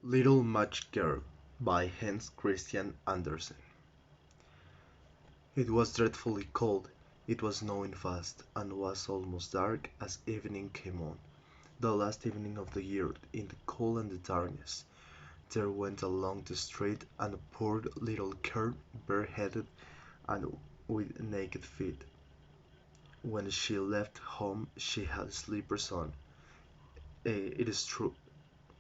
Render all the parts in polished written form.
Little Match Girl by Hans Christian Andersen. It was dreadfully cold, it was snowing fast, and was almost dark as evening came on. The last evening of the year, in the cold and the darkness, there went along the street a poor little girl, bareheaded and with naked feet. When she left home she had slippers on, it is true,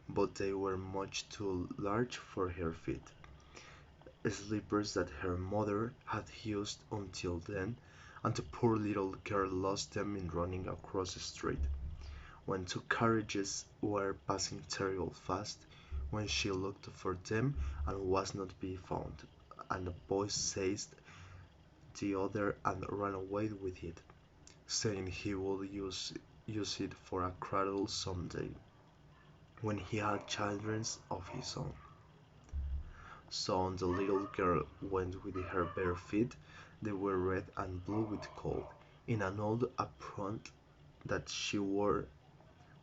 but they were much too large for her feet. Slippers that her mother had used until then, and the poor little girl lost them in running across the street, when two carriages were passing terribly fast, when she looked for them and was not to be found, and a boy seized the other and ran away with it, saying he would use it for a cradle some day, when he had children of his own. So the little girl went with her bare feet, they were red and blue with cold. In an old apron that she wore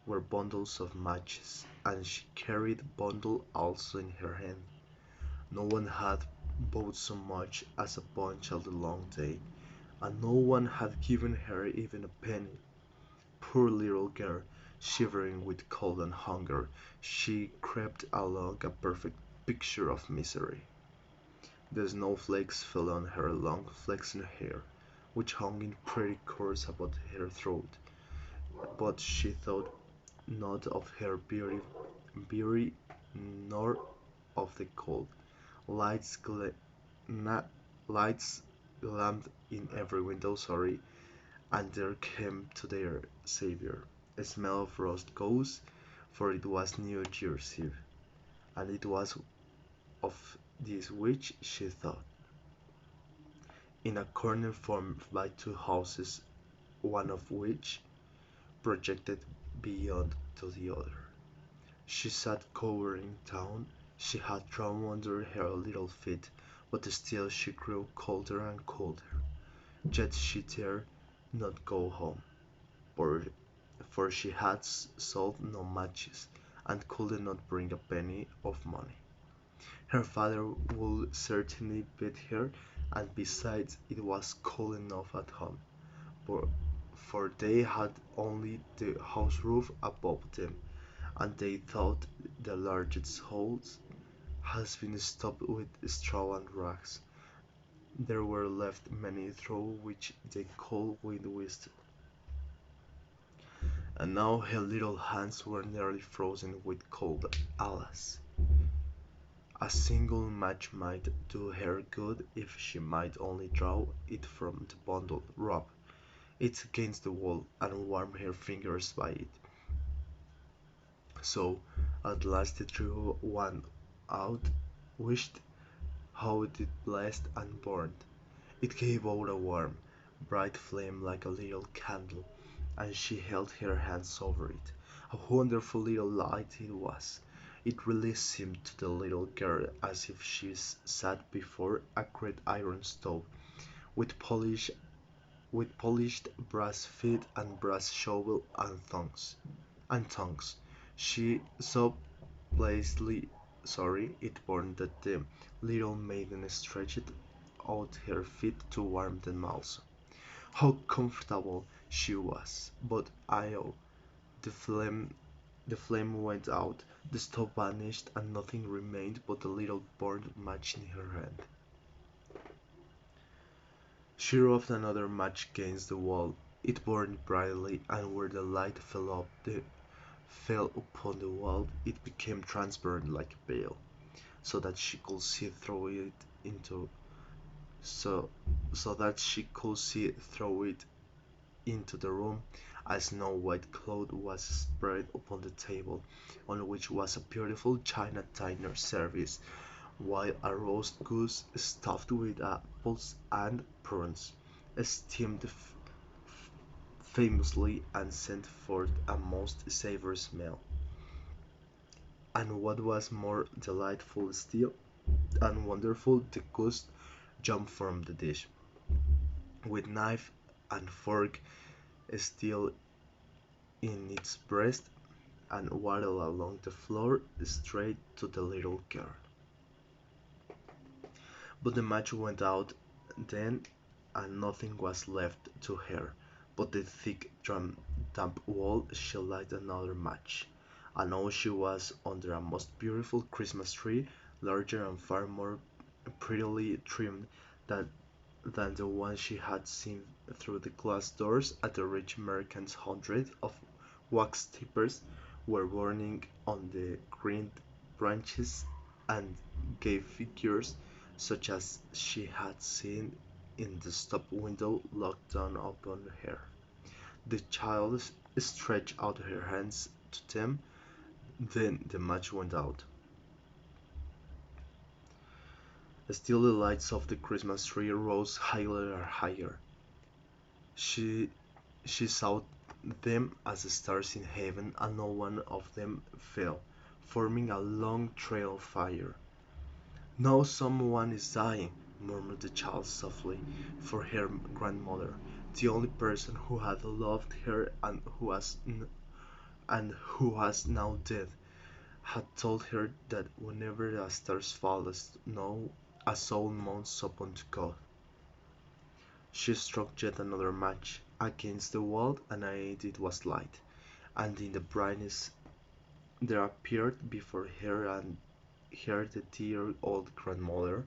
were bundles of matches, and she carried a bundle also in her hand. No one had bought so much as a bunch all the long day, and no one had given her even a penny. Poor little girl, shivering with cold and hunger, she crept along a perfect picture of misery. The snowflakes fell on her long flaxen hair, which hung in pretty curls about her throat, but she thought not of her beauty nor of the cold. Lights, na- lights gleamed in every window, and there came to their saviour a smell of roast goose, for it was New Year's Eve, and it was of this which she thought. In a corner formed by two houses, one of which projected beyond to the other, she sat cowering down. She had drawn under her little feet, but still she grew colder and colder. Yet she dared not go home, for, for she had sold no matches, and could not bring a penny of money. Her father would certainly beat her, and besides it was cold enough at home, for, for they had only the house roof above them, and they thought the largest holes had been stopped with straw and rags. There were left many through which they could wind whistle, and now her little hands were nearly frozen with cold. Alas! A single match might do her good if she might only draw it from the bundle, rub it against the wall, and warm her fingers by it. So at last they drew one out, wished how it blazed and burned. It gave out a warm, bright flame like a little candle, and she held her hands over it. A wonderful little light it was. It really seemed to the little girl as if she sat before a great iron stove, with polished brass feet and brass shovel and tongs. She so blithely sorry it burned that the little maiden stretched out her feet to warm them also. How comfortable she was! But oh, the flame the flame went out, the stove vanished, and nothing remained but the little burned match in her hand. She rubbed another match against the wall. It burned brightly, and where the light fell upon the wall it became transparent like a veil, so that she could see through it into so so that she could see through it into the room. A snow-white cloth was spread upon the table, on which was a beautiful china dinner service, while a roast goose stuffed with apples and prunes steamed famously and sent forth a most savory smell. And what was more delightful still and wonderful, the goose jumped from the dish, with knife and fork still in its breast, and waddled along the floor straight to the little girl. But the match went out then, and nothing was left to her but the thick damp wall. She lighted another match, and now she was under a most beautiful Christmas tree, larger and far more prettily trimmed than the one she had seen through the glass doors at the rich merchant's. Hundreds of wax tapers were burning on the green branches and gave figures such as she had seen in the shop window looked down upon her. The child stretched out her hands to them. Then the match went out. Still the lights of the Christmas tree rose higher and higher. She she saw them as stars in heaven, and not one of them fell, forming a long trail of fire. "Now someone is dying," murmured the child softly, for her grandmother, the only person who had loved her and who was now dead, had told her that whenever the stars fall snow a soul mounts up unto God. She struck yet another match against the wall, and it was light, and in the brightness there appeared before her and her the dear old grandmother,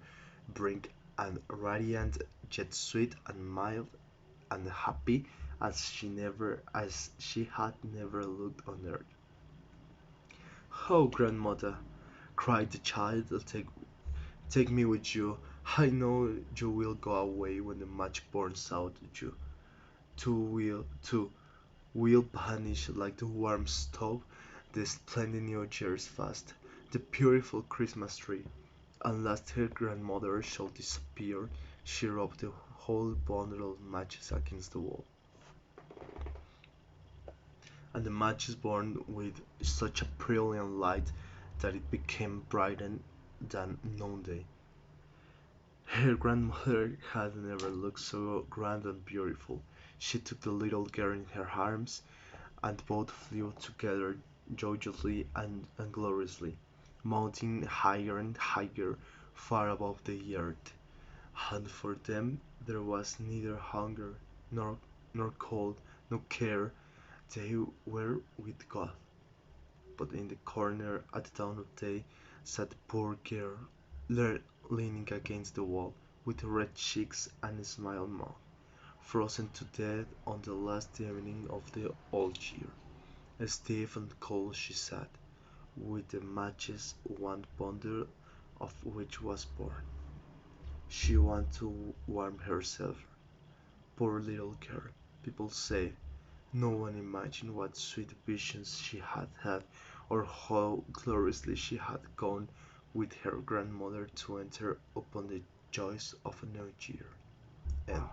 bright and radiant, yet sweet and mild and happy as she had never looked on earth. "Oh, grandmother," cried the child, take me with you. I know you will go away when the match burns out. You too will vanish like the warm stove, the splendid New Year's fast, the beautiful Christmas tree. And lest her grandmother should disappear, she rubbed the whole bundle of matches against the wall, and the matches burned with such a brilliant light that it became brighter than noonday. Her grandmother had never looked so grand and beautiful. She took the little girl in her arms, and both flew together joyously and gloriously, mounting higher and higher, far above the earth. And for them there was neither hunger nor cold nor care. They were with God. But in the corner at the dawn of day sat the poor girl, leaning against the wall, with red cheeks and a smile mouth, frozen to death on the last evening of the old year. Stiff and cold she sat, with the matches, one bundle of which was burned. She wanted to warm herself. Poor little girl, people said. No one imagined what sweet visions she had had, or how gloriously she had gone with her grandmother to enter upon the joys of a new year. End.